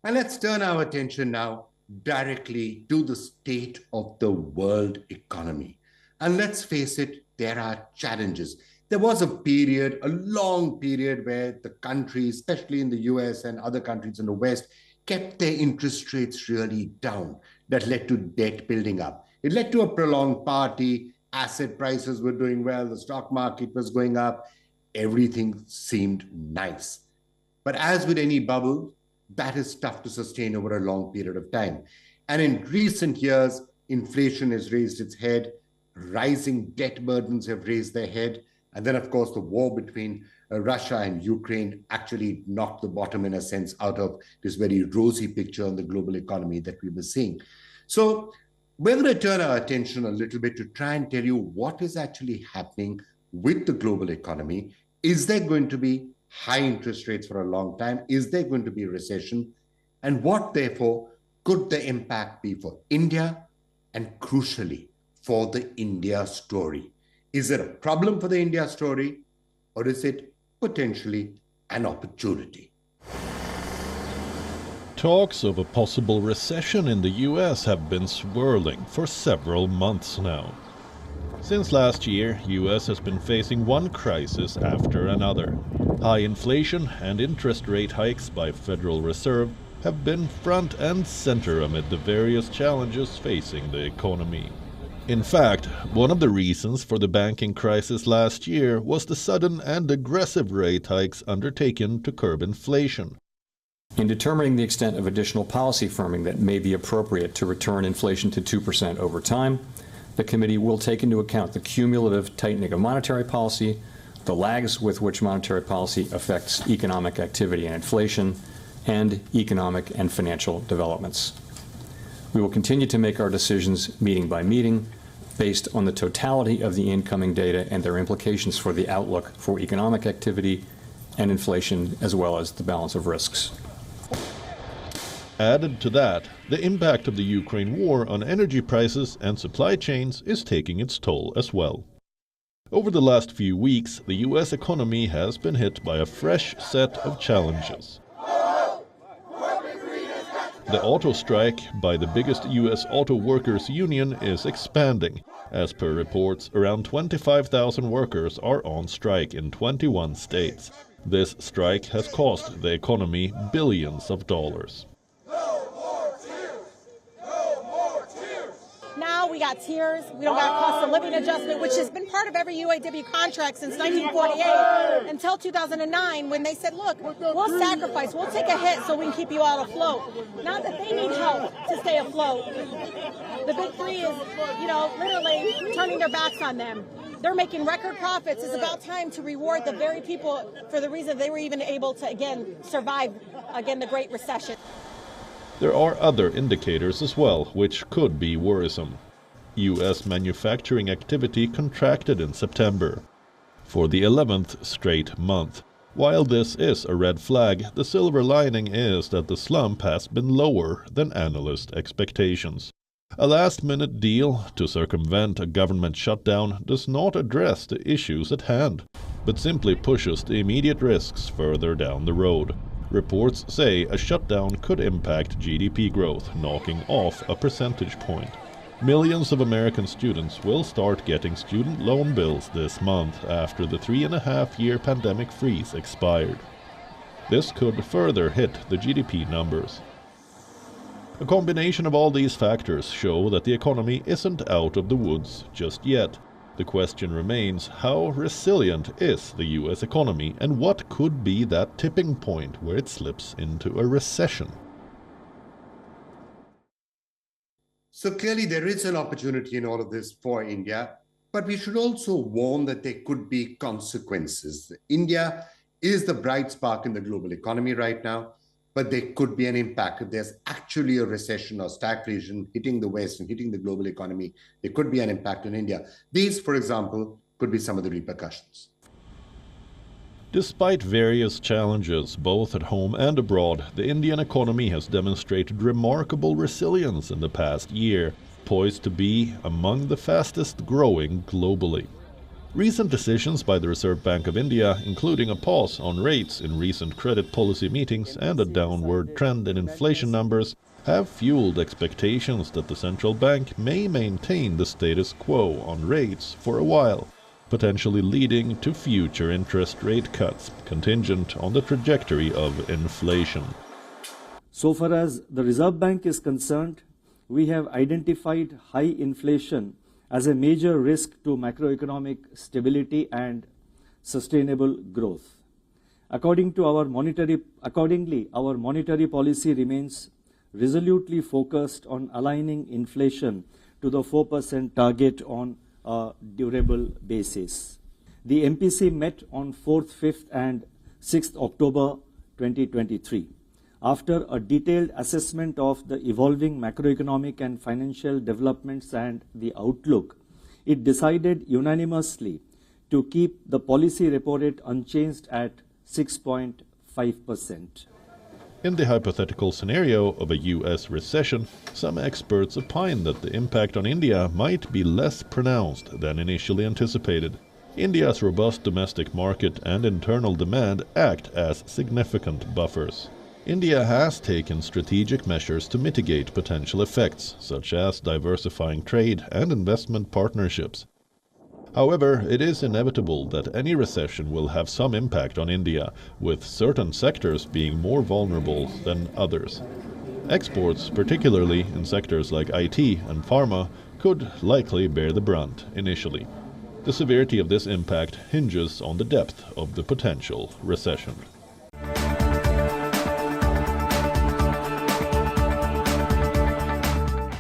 And let's turn our attention now directly to the state of the world economy. And let's face it, there are challenges. There was a period, a long period, where the countries, especially in the US and other countries in the West, kept their interest rates really down. That led to debt building up. It led to a prolonged party. Asset prices were doing well. The stock market was going up. Everything seemed nice. But as with any bubble, that is tough to sustain over a long period of time. And in recent years, inflation has raised its head, rising debt burdens have raised their head, and then, of course, the war between Russia and Ukraine actually knocked the bottom, in a sense, out of this very rosy picture on the global economy that we were seeing. So we're going to turn our attention a little bit to try and tell you what is actually happening with the global economy. Is there going to be high interest rates for a long time? Is there going to be a recession? And what, therefore, could the impact be for India and, crucially, for the India story? Is it a problem for the India story, or is it potentially an opportunity? Talks of a possible recession in the US have been swirling for several months now. Since last year, US has been facing one crisis after another. High inflation and interest rate hikes by Federal Reserve have been front and center amid the various challenges facing the economy. In fact, one of the reasons for the banking crisis last year was the sudden and aggressive rate hikes undertaken to curb inflation. In determining the extent of additional policy firming that may be appropriate to return inflation to 2% over time, the committee will take into account the cumulative tightening of monetary policy, the lags with which monetary policy affects economic activity and inflation, and economic and financial developments. We will continue to make our decisions meeting by meeting based on the totality of the incoming data and their implications for the outlook for economic activity and inflation, as well as the balance of risks. Added to that, the impact of the Ukraine war on energy prices and supply chains is taking its toll as well. Over the last few weeks, the US economy has been hit by a fresh set of challenges. The auto strike by the biggest US auto workers union is expanding. As per reports, around 25,000 workers are on strike in 21 states. This strike has cost the economy billions of dollars. Now we got tiers, we don't got cost of living adjustment, which has been part of every UAW contract since 1948 until 2009, when they said, look, we'll sacrifice, we'll take a hit so we can keep you all afloat. Now that they need help to stay afloat, the big three is, literally turning their backs on them. They're making record profits. It's about time to reward the very people for the reason they were even able to, again, survive, the Great Recession. There are other indicators as well, which could be worrisome. U.S. manufacturing activity contracted in September for the 11th straight month. While this is a red flag, the silver lining is that the slump has been lower than analyst expectations. A last-minute deal to circumvent a government shutdown does not address the issues at hand, but simply pushes the immediate risks further down the road. Reports say a shutdown could impact GDP growth, knocking off a percentage point. Millions of American students will start getting student loan bills this month after the 3.5-year pandemic freeze expired. This could further hit the GDP numbers. A combination of all these factors show that the economy isn't out of the woods just yet. The question remains, how resilient is the US economy, and what could be that tipping point where it slips into a recession? So clearly there is an opportunity in all of this for India, but we should also warn that there could be consequences. India is the bright spark in the global economy right now, but there could be an impact. If there's actually a recession or stagflation hitting the West and hitting the global economy, there could be an impact on India. These, for example, could be some of the repercussions. Despite various challenges, both at home and abroad, the Indian economy has demonstrated remarkable resilience in the past year, poised to be among the fastest growing globally. Recent decisions by the Reserve Bank of India, including a pause on rates in recent credit policy meetings and a downward trend in inflation numbers, have fueled expectations that the central bank may maintain the status quo on rates for a while, potentially leading to future interest rate cuts contingent on the trajectory of inflation. So far as the Reserve Bank is concerned, we have identified high inflation as a major risk to macroeconomic stability and sustainable growth. Accordingly, our monetary policy remains resolutely focused on aligning inflation to the 4% target on a durable basis. The MPC met on 4th, 5th and 6th October 2023. After a detailed assessment of the evolving macroeconomic and financial developments and the outlook, it decided unanimously to keep the policy repo rate unchanged at 6.5%. In the hypothetical scenario of a US recession, some experts opine that the impact on India might be less pronounced than initially anticipated. India's robust domestic market and internal demand act as significant buffers. India has taken strategic measures to mitigate potential effects, such as diversifying trade and investment partnerships. However, it is inevitable that any recession will have some impact on India, with certain sectors being more vulnerable than others. Exports, particularly in sectors like IT and pharma, could likely bear the brunt initially. The severity of this impact hinges on the depth of the potential recession.